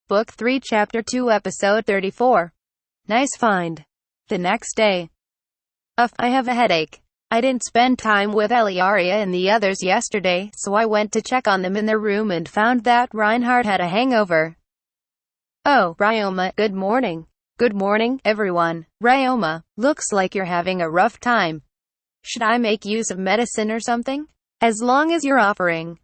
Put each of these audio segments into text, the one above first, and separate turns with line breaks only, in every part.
Book 3 Chapter 2 Episode 34. Nice find. The next day. I have a headache. I didn't spend time with Eliaria and the others yesterday, so I went to check on them in their room and found that Reinhardt had a hangover. Oh, Ryoma, good morning. Good morning, everyone. Ryoma, looks like you're having a rough time. Should I make use of medicine or something? As long as you're offering.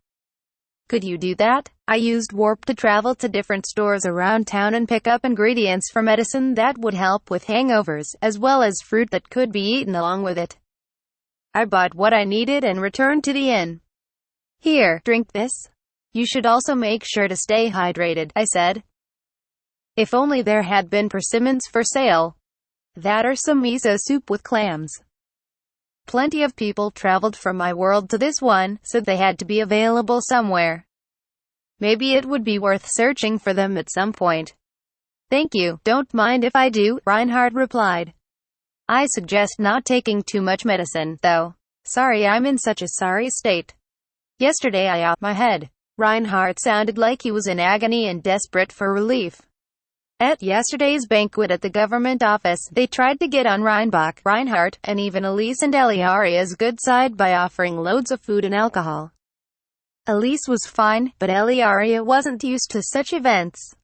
Could you do that? I used Warp to travel to different stores around town and pick up ingredients for medicine that would help with hangovers, as well as fruit that could be eaten along with it. I bought what I needed and returned to the inn. Here, drink this. You should also make sure to stay hydrated, I said. If only there had been persimmons for sale. That or some miso soup with clams. Plenty of people traveled from my world to this one, so they had to be available somewhere. Maybe it would be worth searching for them at some point. Thank you, don't mind if I do, Reinhardt replied. I suggest not taking too much medicine, though. Sorry I'm in such a sorry state. Yesterday I ate my head. Reinhardt sounded like he was in agony and desperate for relief. At yesterday's banquet at the government office, they tried to get on Reinhardt, and even Elise and Eliaria's good side by offering loads of food and alcohol. Elise was fine, but Eliaria wasn't used to such events.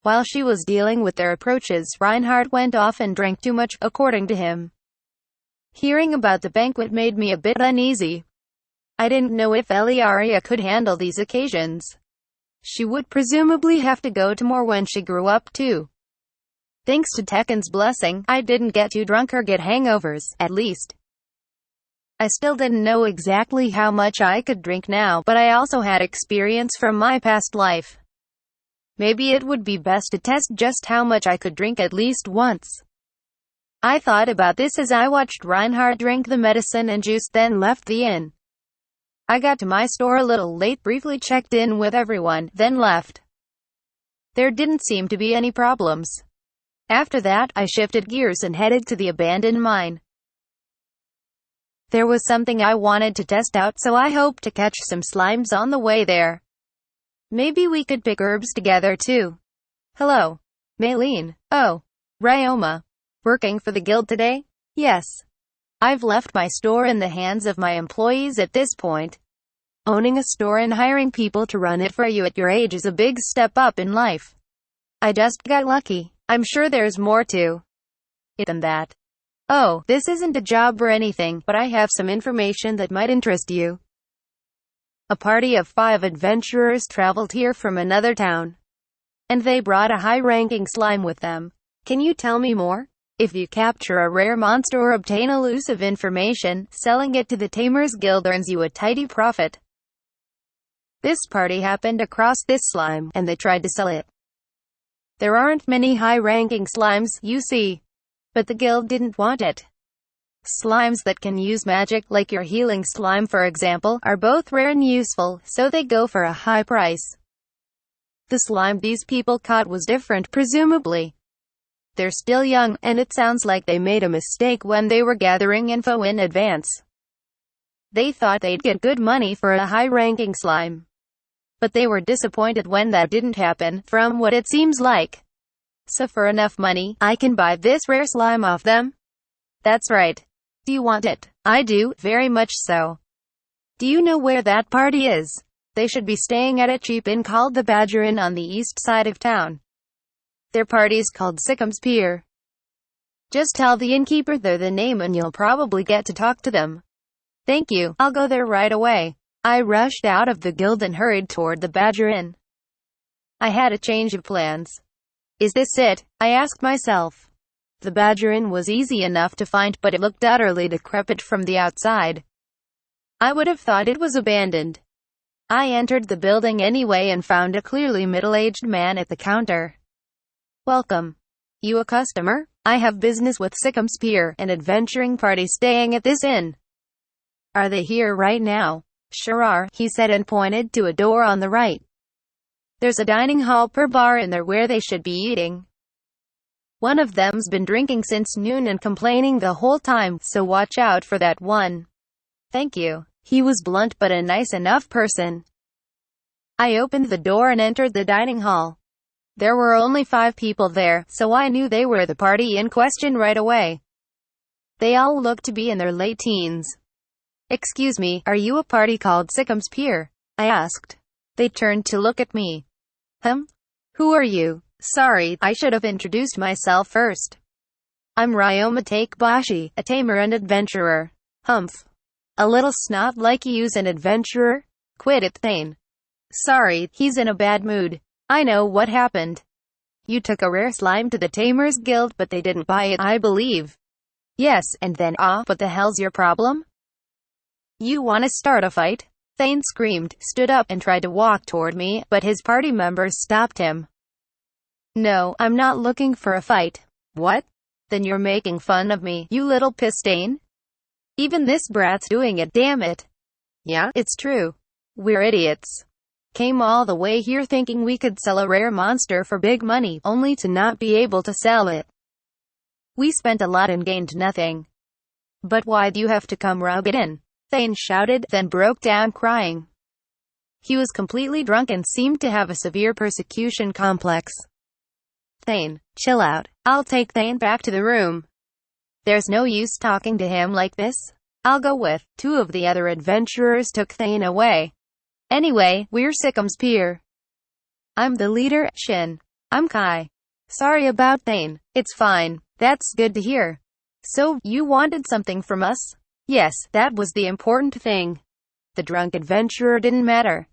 While she was dealing with their approaches, Reinhardt went off and drank too much, according to him. Hearing about the banquet made me a bit uneasy. I didn't know if Eliaria could handle these occasions. She would presumably have to go to more when she grew up too. Thanks to Tekken's blessing, I didn't get too drunk or get hangovers, at least. I still didn't know exactly how much I could drink now, but I also had experience from my past life. Maybe it would be best to test just how much I could drink at least once. I thought about this as I watched Reinhardt drink the medicine and juice, then left the inn. I got to my store a little late, briefly checked in with everyone, then left. There didn't seem to be any problems. After that, I shifted gears and headed to the abandoned mine. There was something I wanted to test out, so I hoped to catch some slimes on the way there. Maybe we could pick herbs together too. Hello. Maylene. Oh. Ryoma. Working for the guild today? Yes. I've left my store in the hands of my employees at this point. Owning a store and hiring people to run it for you at your age is a big step up in life. I just got lucky. I'm sure there's more to it than that. Oh, this isn't a job or anything, but I have some information that might interest you. A party of 5 adventurers traveled here from another town. And they brought a high-ranking slime with them. Can you tell me more? If you capture a rare monster or obtain elusive information, selling it to the Tamers Guild earns you a tidy profit. This party happened across this slime, and they tried to sell it. There aren't many high-ranking slimes, you see. But the guild didn't want it. Slimes that can use magic, like your healing slime for example, are both rare and useful, so they go for a high price. The slime these people caught was different, presumably. They're still young, and it sounds like they made a mistake when they were gathering info in advance. They thought they'd get good money for a high-ranking slime. But they were disappointed when that didn't happen, from what it seems like. So for enough money, I can buy this rare slime off them? That's right. Do you want it? I do, very much so. Do you know where that party is? They should be staying at a cheap inn called the Badger Inn on the east side of town. Their party's called Sickham's Pier. Just tell the innkeeper they're the name and you'll probably get to talk to them. Thank you, I'll go there right away. I rushed out of the guild and hurried toward the Badger Inn. I had a change of plans. Is this it? I asked myself. The Badger Inn was easy enough to find, but it looked utterly decrepit from the outside. I would have thought it was abandoned. I entered the building anyway and found a clearly middle-aged man at the counter. Welcome. You a customer? I have business with Sickham's Pier, an adventuring party staying at this inn. Are they here right now? Sure are, he said and pointed to a door on the right. There's a dining hall per bar in there where they should be eating. One of them's been drinking since noon and complaining the whole time, so watch out for that one. Thank you. He was blunt but a nice enough person. I opened the door and entered the dining hall. There were only 5 people there, so I knew they were the party in question right away. They all looked to be in their late teens. "Excuse me, are you a party called Sickham's Pier?" I asked. They turned to look at me. Who are you? Sorry, I should have introduced myself first. I'm Ryoma Takebashi, a tamer and adventurer. Humph. A little snot like you's an adventurer? Quit it, Thane. Sorry, he's in a bad mood. I know what happened. You took a rare slime to the Tamers Guild, but they didn't buy it, I believe. Yes, and then but the hell's your problem? You wanna start a fight? Thane screamed, stood up, and tried to walk toward me, but his party members stopped him. No, I'm not looking for a fight. What? Then you're making fun of me, you little pisstain? Even this brat's doing it, damn it. Yeah, it's true. We're idiots. Came all the way here thinking we could sell a rare monster for big money, only to not be able to sell it. We spent a lot and gained nothing. But why'd you have to come rub it in? Thane shouted, then broke down crying. He was completely drunk and seemed to have a severe persecution complex. Thane, chill out. I'll take Thane back to the room. There's no use talking to him like this. I'll go with. 2 of the other adventurers took Thane away. Anyway, we're Sickham's Pier. I'm the leader, Shin. I'm Kai. Sorry about Thane. It's fine. That's good to hear. So, you wanted something from us? Yes, that was the important thing. The drunk adventurer didn't matter.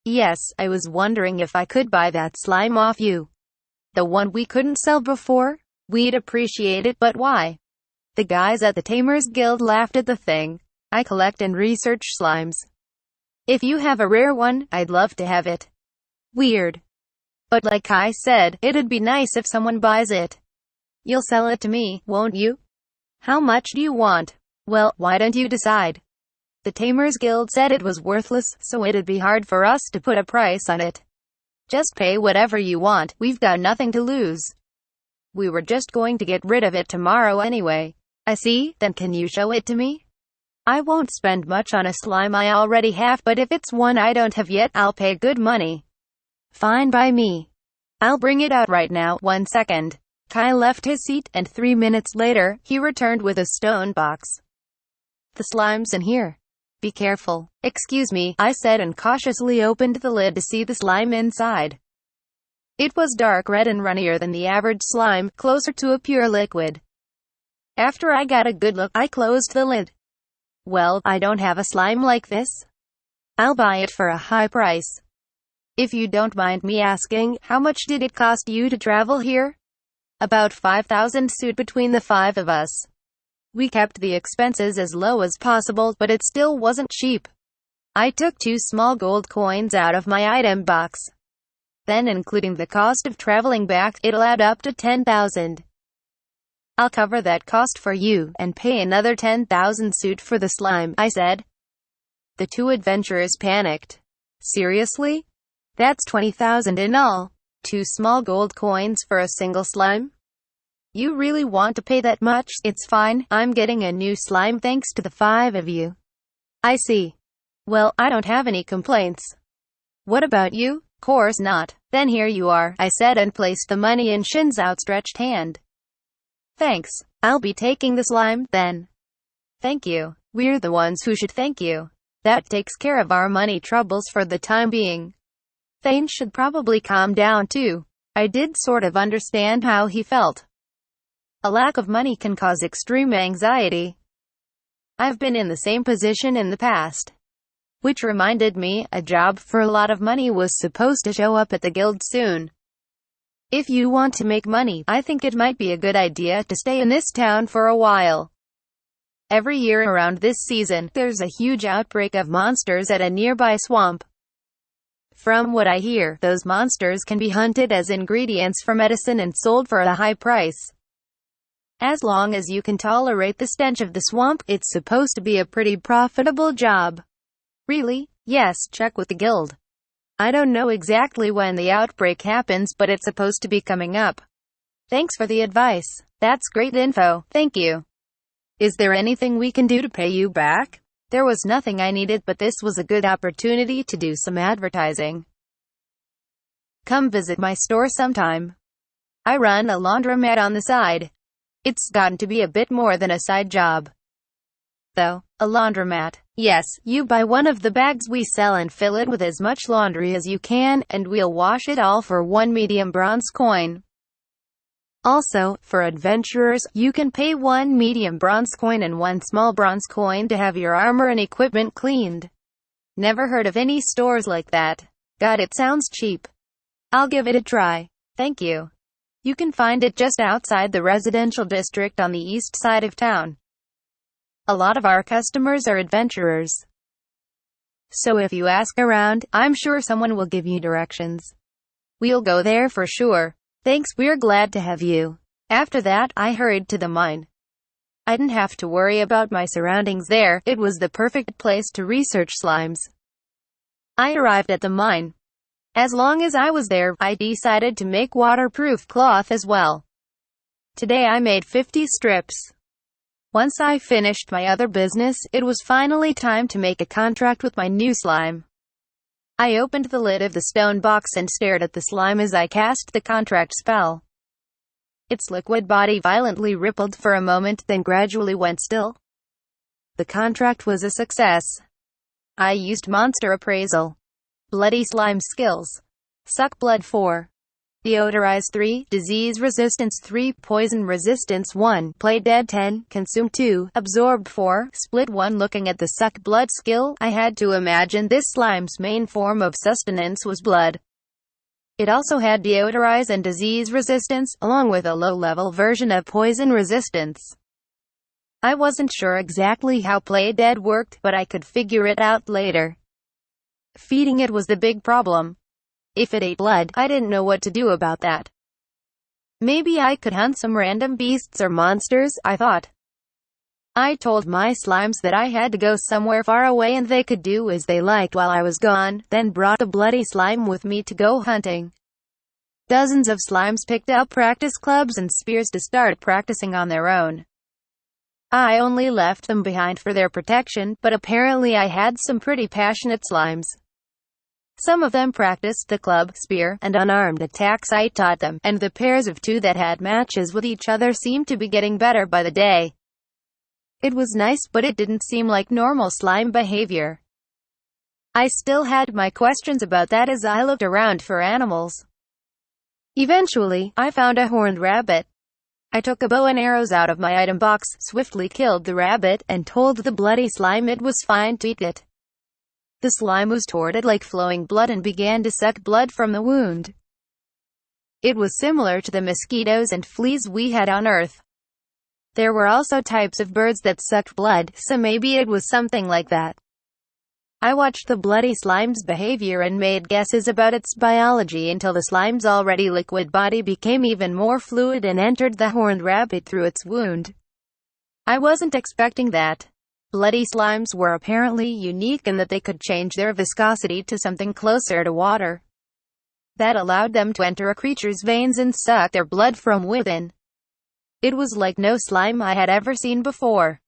Yes, I was wondering if I could buy that slime off you. The one we couldn't sell before? We'd appreciate it, but why? The guys at the Tamers Guild laughed at the thing. I collect and research slimes. If you have a rare one, I'd love to have it. Weird. But like I said, it'd be nice if someone buys it. You'll sell it to me, won't you? How much do you want? Well, why don't you decide? The Tamers Guild said it was worthless, so it'd be hard for us to put a price on it. Just pay whatever you want, we've got nothing to lose. We were just going to get rid of it tomorrow anyway. I see, then can you show it to me? I won't spend much on a slime I already have, but if it's one I don't have yet, I'll pay good money. Fine by me. I'll bring it out right now, 1 second. Kai left his seat, and 3 minutes later, he returned with a stone box. The slime's in here. Be careful. Excuse me, I said and cautiously opened the lid to see the slime inside. It was dark red and runnier than the average slime, closer to a pure liquid. After I got a good look, I closed the lid. Well, I don't have a slime like this. I'll buy it for a high price. If you don't mind me asking, how much did it cost you to travel here? About 5,000 suit between the 5 of us. We kept the expenses as low as possible, but it still wasn't cheap. I took 2 small gold coins out of my item box. Then including the cost of traveling back, it'll add up to 10,000. I'll cover that cost for you, and pay another 10,000 suit for the slime, I said. The 2 adventurers panicked. Seriously? That's 20,000 in all. 2 small gold coins for a single slime? You really want to pay that much? It's fine, I'm getting a new slime thanks to the 5 of you. I see. Well, I don't have any complaints. What about you? Course not. Then here you are, I said and placed the money in Shin's outstretched hand. Thanks. I'll be taking the slime, then. Thank you. We're the ones who should thank you. That takes care of our money troubles for the time being. Thane should probably calm down too. I did sort of understand how he felt. A lack of money can cause extreme anxiety. I've been in the same position in the past. Which reminded me, a job for a lot of money was supposed to show up at the guild soon. If you want to make money, I think it might be a good idea to stay in this town for a while. Every year around this season, there's a huge outbreak of monsters at a nearby swamp. From what I hear, those monsters can be hunted as ingredients for medicine and sold for a high price. As long as you can tolerate the stench of the swamp, it's supposed to be a pretty profitable job. Really? Yes, check with the guild. I don't know exactly when the outbreak happens, but it's supposed to be coming up. Thanks for the advice. That's great info, thank you. Is there anything we can do to pay you back? There was nothing I needed, but this was a good opportunity to do some advertising. Come visit my store sometime. I run a laundromat on the side. It's gotten to be a bit more than a side job, though. A laundromat. Yes, you buy one of the bags we sell and fill it with as much laundry as you can, and we'll wash it all for 1 medium bronze coin. Also, for adventurers, you can pay 1 medium bronze coin and 1 small bronze coin to have your armor and equipment cleaned. Never heard of any stores like that. God, it sounds cheap. I'll give it a try. Thank you. You can find it just outside the residential district on the east side of town. A lot of our customers are adventurers, so if you ask around, I'm sure someone will give you directions. We'll go there for sure. Thanks, we're glad to have you. After that, I hurried to the mine. I didn't have to worry about my surroundings there. It was the perfect place to research slimes. I arrived at the mine. As long as I was there, I decided to make waterproof cloth as well. Today I made 50 strips. Once I finished my other business, it was finally time to make a contract with my new slime. I opened the lid of the stone box and stared at the slime as I cast the contract spell. Its liquid body violently rippled for a moment, then gradually went still. The contract was a success. I used monster appraisal. Bloody slime skills. Suck blood 4. Deodorize 3, disease resistance 3, poison resistance 1, play dead 10, consume 2, absorb 4, split 1. Looking at the suck blood skill, I had to imagine this slime's main form of sustenance was blood. It also had deodorize and disease resistance, along with a low-level version of poison resistance. I wasn't sure exactly how play dead worked, but I could figure it out later. Feeding it was the big problem. If it ate blood, I didn't know what to do about that. Maybe I could hunt some random beasts or monsters, I thought. I told my slimes that I had to go somewhere far away and they could do as they liked while I was gone, then brought the bloody slime with me to go hunting. Dozens of slimes picked up practice clubs and spears to start practicing on their own. I only left them behind for their protection, but apparently I had some pretty passionate slimes. Some of them practiced the club, spear, and unarmed attacks I taught them, and the pairs of 2 that had matches with each other seemed to be getting better by the day. It was nice, but it didn't seem like normal slime behavior. I still had my questions about that as I looked around for animals. Eventually, I found a horned rabbit. I took a bow and arrows out of my item box, swiftly killed the rabbit, and told the bloody slime it was fine to eat it. The slime was torted like flowing blood and began to suck blood from the wound. It was similar to the mosquitoes and fleas we had on Earth. There were also types of birds that sucked blood, so maybe it was something like that. I watched the bloody slime's behavior and made guesses about its biology until the slime's already liquid body became even more fluid and entered the horned rabbit through its wound. I wasn't expecting that. Bloody slimes were apparently unique in that they could change their viscosity to something closer to water. That allowed them to enter a creature's veins and suck their blood from within. It was like no slime I had ever seen before.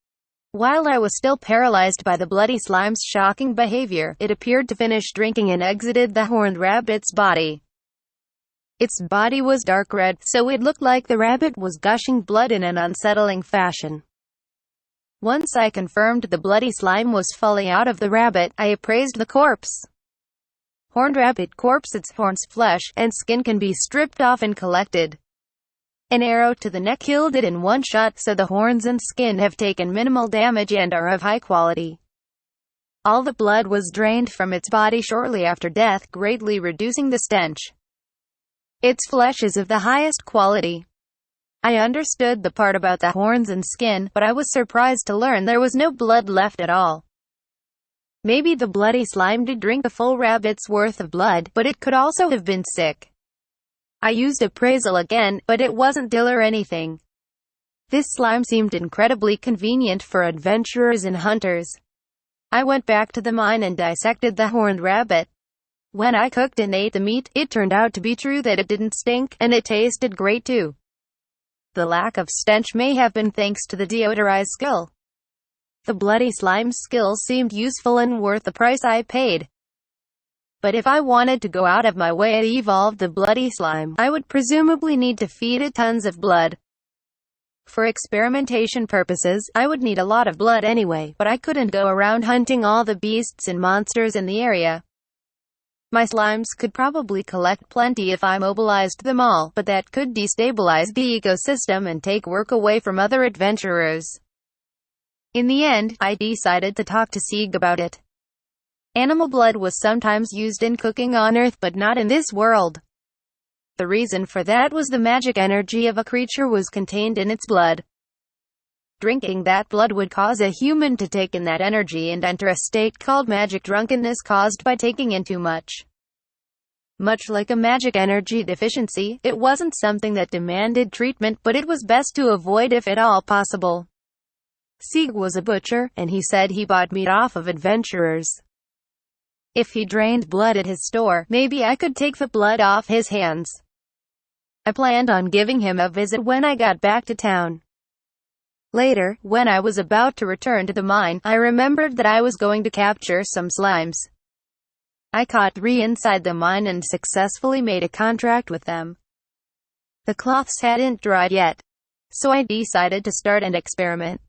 While I was still paralyzed by the bloody slime's shocking behavior, it appeared to finish drinking and exited the horned rabbit's body. Its body was dark red, so it looked like the rabbit was gushing blood in an unsettling fashion. Once I confirmed the bloody slime was falling out of the rabbit, I appraised the corpse. Horned rabbit corpse. Its horns, flesh, and skin can be stripped off and collected. An arrow to the neck killed it in one shot, so the horns and skin have taken minimal damage and are of high quality. All the blood was drained from its body shortly after death, greatly reducing the stench. Its flesh is of the highest quality. I understood the part about the horns and skin, but I was surprised to learn there was no blood left at all. Maybe the bloody slime did drink a full rabbit's worth of blood, but it could also have been sick. I used appraisal again, but it wasn't dill or anything. This slime seemed incredibly convenient for adventurers and hunters. I went back to the mine and dissected the horned rabbit. When I cooked and ate the meat, it turned out to be true that it didn't stink, and it tasted great too. The lack of stench may have been thanks to the deodorize skill. The bloody slime skill seemed useful and worth the price I paid. But if I wanted to go out of my way to evolve the bloody slime, I would presumably need to feed it tons of blood. For experimentation purposes, I would need a lot of blood anyway, but I couldn't go around hunting all the beasts and monsters in the area. My slimes could probably collect plenty if I mobilized them all, but that could destabilize the ecosystem and take work away from other adventurers. In the end, I decided to talk to Sieg about it. Animal blood was sometimes used in cooking on Earth, but not in this world. The reason for that was the magic energy of a creature was contained in its blood. Drinking that blood would cause a human to take in that energy and enter a state called magic drunkenness caused by taking in too much. Much like a magic energy deficiency, it wasn't something that demanded treatment, but it was best to avoid if at all possible. Sieg was a butcher, and he said he bought meat off of adventurers. If he drained blood at his store, maybe I could take the blood off his hands. I planned on giving him a visit when I got back to town. Later, when I was about to return to the mine, I remembered that I was going to capture some slimes. I caught 3 inside the mine and successfully made a contract with them. The cloths hadn't dried yet, so I decided to start an experiment.